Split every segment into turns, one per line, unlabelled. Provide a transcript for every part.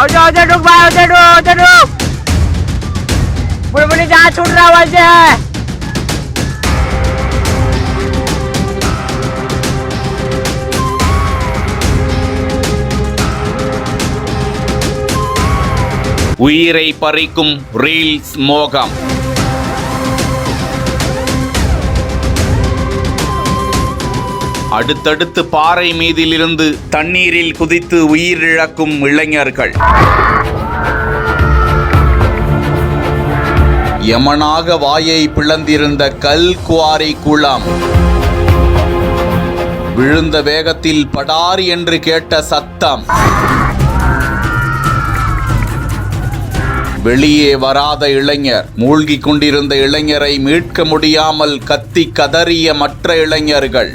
उधर रुक भाई, उधर रुक। बुलबुली जहाँ छूट रहा वहाँ से है।
உயிரை பறிக்கும் ரீல்ஸ் மோகம். அடுத்தடுத்து பாறை மீதிலிருந்து தண்ணீரில் குதித்து உயிரிழக்கும் இளைஞர்கள். யமனாக வாயை பிளந்திருந்த கல் குவாரி குளம். விழுந்த வேகத்தில் படார் என்று கேட்ட சத்தம். வெளியே வராத இளைஞர். மூழ்கிக் கொண்டிருந்த இளைஞரை மீட்க முடியாமல் கத்தி கதறிய மற்ற இளைஞர்கள்.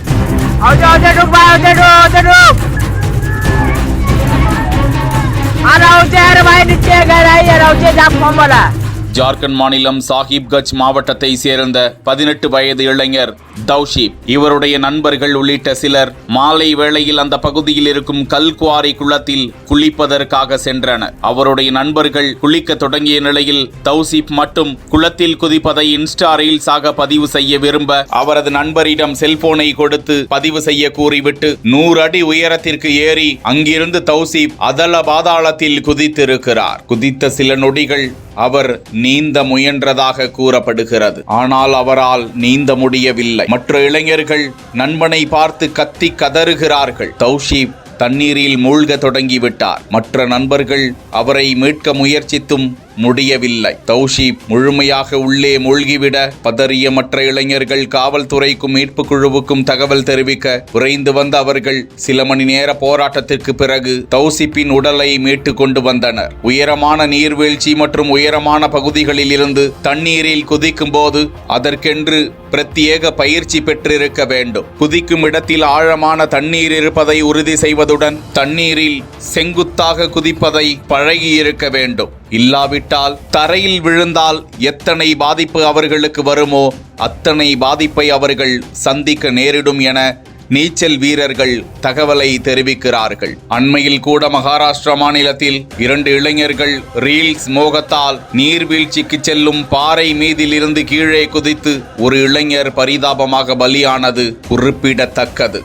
ஜார்க்கண்ட் மாநிலம் சாஹிப்கஞ்ச் மாவட்டத்தை சேர்ந்த 18 வயது இளைஞர் தௌஷிப், இவருடைய நண்பர்கள் உள்ளிட்ட சிலர் மாலை வேளையில் அந்த பகுதியில் இருக்கும் கல்குவாரி குளத்தில் குளிப்பதற்காக சென்றனர். அவருடைய நண்பர்கள் குளிக்க தொடங்கிய நிலையில் தௌஷிப் மட்டும் குளத்தில் குதிப்பதை இன்ஸ்டா ரீல்ஸாக பதிவு செய்ய விரும்ப அவரது நண்பரிடம் செல்போனை கொடுத்து பதிவு செய்ய கூறிவிட்டு 100 அடி உயரத்திற்கு ஏறி அங்கிருந்து தௌஷிப் அதல பாதாளத்தில் குதித்திருக்கிறார். குதித்த சில நொடிகள் அவர் நீந்த முயன்றதாக கூறப்படுகிறது. ஆனால் அவரால் நீந்த முடியவில்லை. மற்ற இளைஞர்கள் நண்பனை பார்த்து கத்தி கதறுகிறார்கள். தௌஷிப் தண்ணீரில் மூழ்க தொடங்கிவிட்டார். மற்ற நண்பர்கள் அவரை மீட்க முயற்சித்தும் முடியவில்லை. தௌஷிப் முழுமையாக உள்ளே மூழ்கிவிட பதறிய மற்ற இளைஞர்கள் காவல்துறைக்கும் மீட்பு குழுவுக்கும் தகவல் தெரிவிக்க விரைந்து வந்த அவர்கள் சில மணி நேர போராட்டத்திற்கு பிறகு தௌஷிப்பின் உடலை மீட்டு கொண்டு வந்தனர். உயரமான நீர்வீழ்ச்சி மற்றும் உயரமான பகுதிகளில் இருந்து தண்ணீரில் குதிக்கும் போது அதற்கென்று பிரத்யேக பயிற்சி பெற்றிருக்க வேண்டும். குதிக்கும் இடத்தில் ஆழமான தண்ணீர் இருப்பதை உறுதி செய்வதுடன் தண்ணீரில் செங்குத்தாக குதிப்பதை பழகி இருக்க வேண்டும். இல்லாவிட்டால் தரையில் விழுந்தால் எத்தனை பாதிப்பு அவர்களுக்கு வருமோ அத்தனை பாதிப்பை அவர்கள் சந்திக்க நேரிடும் என நீச்சல் வீரர்கள் தகவலை தெரிவிக்கிறார்கள். அண்மையில் கூட மகாராஷ்டிரா மாநிலத்தில் 2 இளைஞர்கள் ரீல்ஸ் மோகத்தால் நீர்வீழ்ச்சிக்கு செல்லும் பாறை மீதிலிருந்து கீழே குதித்து ஒரு இளைஞர் பரிதாபமாக பலியானது குறிப்பிடத்தக்கது.